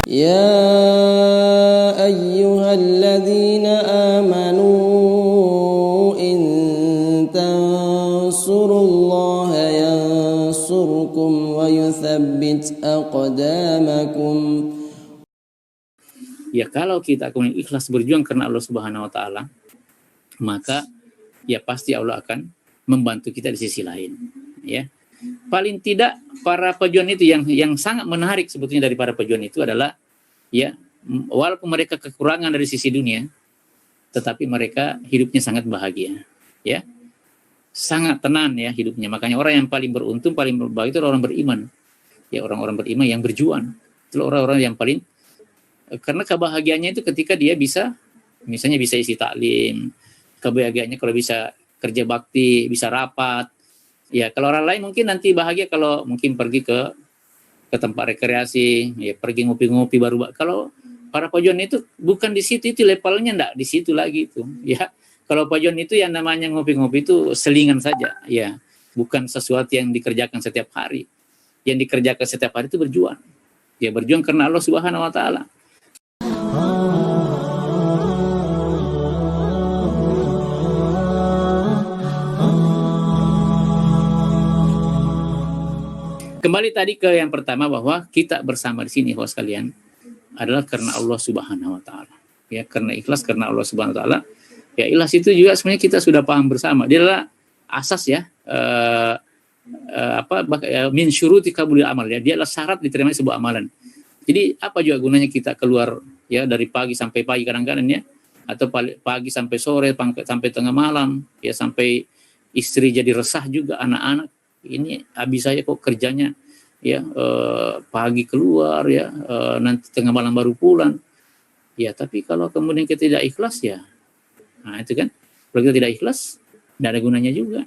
يا أيها الذين آمنوا إن تنصروا الله ينصركم ويثبت أقدامكم. Ya kalau kita kemudian ikhlas berjuang karena Allah Subhanahu wa taala, maka ya pasti Allah akan membantu kita di sisi lain, ya. Paling tidak para pejuang itu yang sangat menarik sebetulnya dari para pejuang itu adalah ya walaupun mereka kekurangan dari sisi dunia, tetapi mereka hidupnya sangat bahagia, ya. Sangat tenang ya hidupnya. Makanya orang yang paling beruntung, paling berbahagia itu orang beriman. Ya orang-orang beriman yang berjuang. Itu orang-orang yang paling, karena kebahagiaannya itu ketika dia bisa misalnya bisa isi taklim, kebahagiaannya kalau bisa kerja bakti, bisa rapat. Ya, kalau orang lain mungkin nanti bahagia kalau mungkin pergi ke tempat rekreasi, ya pergi ngopi-ngopi baru. Kalau para pejuang itu bukan di situ, itu levelnya enggak di situ lagi itu, ya. Kalau pejuang itu yang namanya ngopi-ngopi itu selingan saja, ya. Bukan sesuatu yang dikerjakan setiap hari. Yang dikerjakan setiap hari itu berjuang. Ya, berjuang karena Allah Subhanahu wa taala. Kembali tadi ke yang pertama bahwa kita bersama di sini, host kalian, adalah karena Allah Subhanahu wa taala. Ya, karena ikhlas karena Allah Subhanahu wa taala. Ya, ikhlas itu juga sebenarnya kita sudah paham bersama. Dia adalah asas ya, min syuruti qabulil amal ya. Dia adalah syarat diterimanya sebuah amalan. Jadi apa juga gunanya kita keluar ya dari pagi sampai pagi kadang-kadang ya, atau pagi sampai sore sampai tengah malam ya, sampai istri jadi resah juga, anak-anak ini habis saya kok kerjanya ya, pagi keluar ya, nanti tengah malam baru pulang ya. Tapi kalau kemudian kita tidak ikhlas ya, nah itu kan, kalau kita tidak ikhlas tidak ada gunanya juga.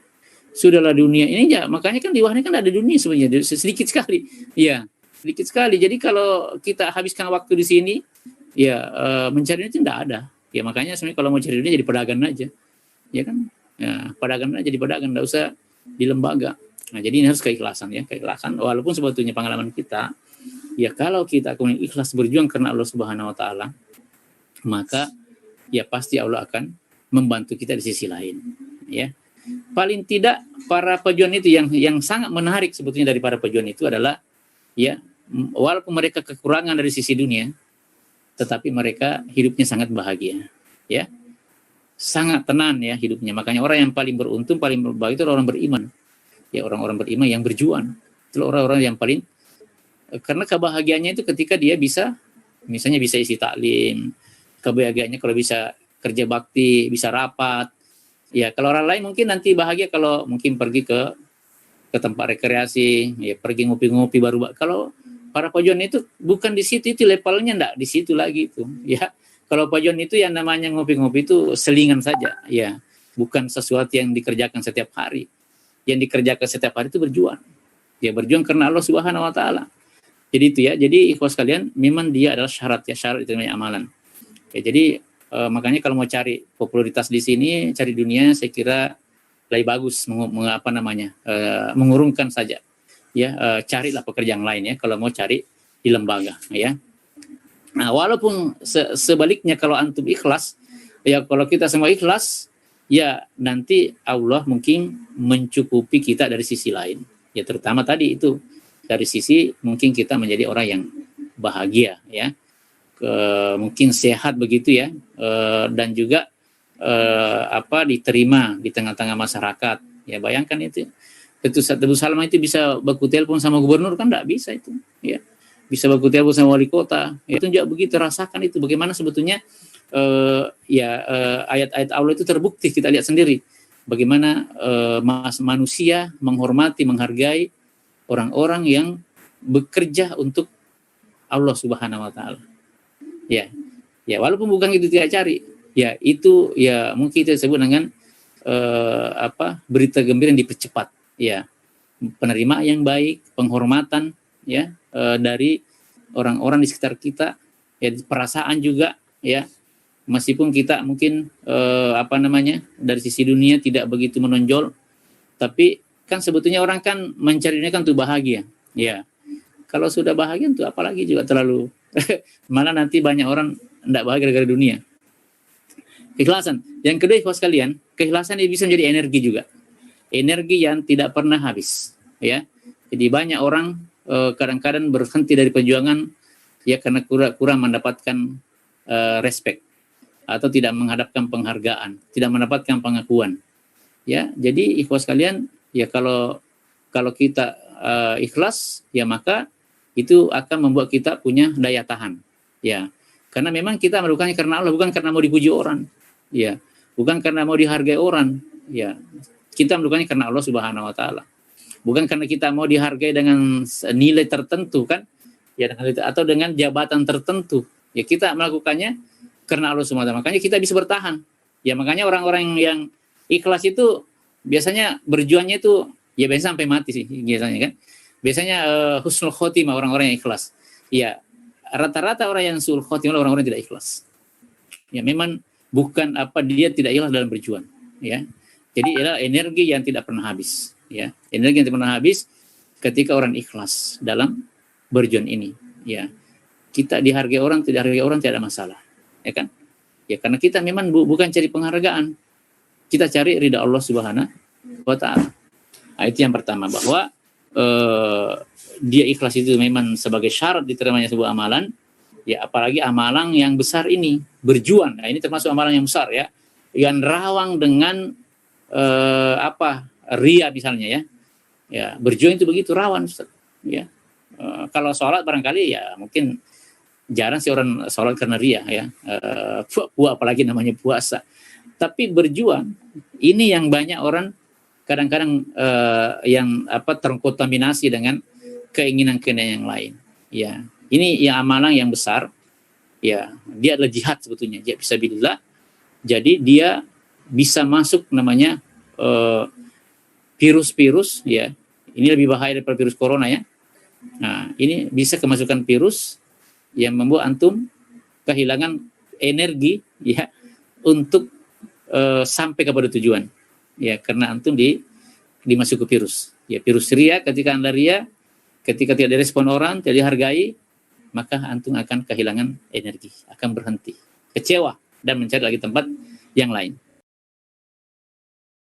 Sudahlah dunia ini ya, makanya kan di wahana kan ada dunia sebenarnya sedikit sekali ya, sedikit sekali. Jadi kalau kita habiskan waktu di sini ya, mencari itu tidak ada ya. Makanya sebenarnya kalau mau cari dunia jadi pedagang aja ya kan, ya, pedagang aja, jadi pedagang, tidak usah di lembaga. Nah, jadi ini harus keikhlasan ya, keikhlasan. Walaupun sebetulnya pengalaman kita, ya kalau kita kemudian ikhlas berjuang karena Allah Subhanahu wa taala, maka ya pasti Allah akan membantu kita di sisi lain, ya. Paling tidak para pejuang itu yang sangat menarik sebetulnya dari para pejuang itu adalah ya walaupun mereka kekurangan dari sisi dunia, tetapi mereka hidupnya sangat bahagia, ya. Sangat tenang ya hidupnya. Makanya orang yang paling beruntung, paling berbahagia itu orang beriman. Ya orang-orang beriman yang berjuang. Itu orang-orang yang paling, karena kebahagiaannya itu ketika dia bisa misalnya bisa isi taklim, kebahagiaannya kalau bisa kerja bakti, bisa rapat. Ya, kalau orang lain mungkin nanti bahagia kalau mungkin pergi ke tempat rekreasi, ya pergi ngopi-ngopi baru. Kalau para pejuang itu bukan di situ, itu levelnya enggak di situ lagi itu, ya. Kalau pejuang itu yang namanya ngopi-ngopi itu selingan saja, ya. Bukan sesuatu yang dikerjakan setiap hari. Yang dikerjakan setiap hari itu berjuang. Ya, berjuang karena Allah Subhanahu wa taala. Jadi itu ya. Jadi ikhwas kalian, memang dia adalah syarat ya, syarat diterimanya amalan. Ya, jadi makanya kalau mau cari popularitas di sini, cari dunia, saya kira lebih bagus mengurungkan saja. Ya, carilah pekerjaan lain ya kalau mau cari di lembaga ya. Nah, walaupun sebaliknya kalau antum ikhlas, ya kalau kita semua ikhlas, ya nanti Allah mungkin mencukupi kita dari sisi lain. Ya terutama tadi itu dari sisi mungkin kita menjadi orang yang bahagia ya, mungkin sehat begitu ya, dan juga diterima di tengah-tengah masyarakat. Ya bayangkan itu Abu Salama itu bisa baku telepon sama gubernur, kan enggak bisa itu ya. Bisa baku telepon sama wali kota. Ya, itu juga begitu, rasakan itu bagaimana sebetulnya ayat-ayat Allah itu terbukti, kita lihat sendiri bagaimana manusia menghormati, menghargai orang-orang yang bekerja untuk Allah Subhanahu wa taala. Ya. Ya, walaupun bukan itu tidak cari. Ya, itu ya mungkin kita sebut dengan berita gembira yang dipercepat. Ya. Penerimaan yang baik, penghormatan ya dari orang-orang di sekitar kita, ya perasaan juga ya. Meskipun kita mungkin dari sisi dunia tidak begitu menonjol, tapi kan sebetulnya orang kan mencari dunia kan untuk bahagia. Ya. Kalau sudah bahagia untuk apalagi juga terlalu Malah nanti banyak orang tidak bahagia gara-gara dunia. Keikhlasan. Yang kedua, ikhwas sekalian, keikhlasan ini bisa menjadi energi juga. Energi yang tidak pernah habis, ya. Jadi banyak orang kadang-kadang berhenti dari perjuangan ya karena kurang mendapatkan respect atau tidak menghadapkan penghargaan, tidak mendapatkan pengakuan. Ya, jadi ikhwas sekalian, ya kalau kita ikhlas, ya maka itu akan membuat kita punya daya tahan. Ya, karena memang kita melakukannya karena Allah, bukan karena mau dipuji orang. Ya, bukan karena mau dihargai orang. Ya, kita melakukannya karena Allah Subhanahu Wa Taala. Bukan karena kita mau dihargai dengan nilai tertentu kan? Ya, atau dengan jabatan tertentu. Ya, kita melakukannya karena Allah Subhanahu Wa Taala. Makanya kita bisa bertahan. Ya, makanya orang-orang yang ikhlas itu biasanya berjuangnya itu ya biasanya sampai mati sih biasanya kan. Biasanya husnul khotimah orang-orang yang ikhlas. Ya, rata-rata orang yang suul khotimah orang-orang yang tidak ikhlas. Ya, memang bukan dia tidak ikhlas dalam berjuang, ya. Jadi adalah energi yang tidak pernah habis, ya. Energi yang tidak pernah habis ketika orang ikhlas dalam berjuang ini, ya. Kita dihargai orang, tidak dihargai orang tidak ada masalah, ya kan? Ya karena kita memang bukan cari penghargaan. Kita cari ridha Allah Subhanahu wa Ta'ala. Nah, itu yang pertama, bahwa dia ikhlas itu memang sebagai syarat diterimanya sebuah amalan. Ya, apalagi amalan yang besar ini, berjuang. Nah, ini termasuk amalan yang besar ya, yang rawan dengan ria misalnya ya. Ya, berjuang itu begitu rawan, Ustaz. Ya. Kalau sholat barangkali ya mungkin jarang sih orang sholat karena ria ya. Apalagi namanya puasa. Tapi berjuang ini yang banyak orang kadang-kadang yang terkontaminasi dengan keinginan-keinginan yang lain. Ya, ini yang amalan yang besar. Ya, dia adalah jihad sebetulnya. Dia bisa billah. Jadi dia bisa masuk namanya virus-virus. Ya, ini lebih bahaya daripada virus corona ya. Nah, ini bisa kemasukan virus yang membuat antum kehilangan energi ya untuk sampai kepada tujuan. Ya, karena antum dimasuki virus. Ya, virus ria. Ketika Anda ria, ketika tidak direspon orang, tidak dihargai, maka antum akan kehilangan energi, akan berhenti, kecewa dan mencari lagi tempat yang lain.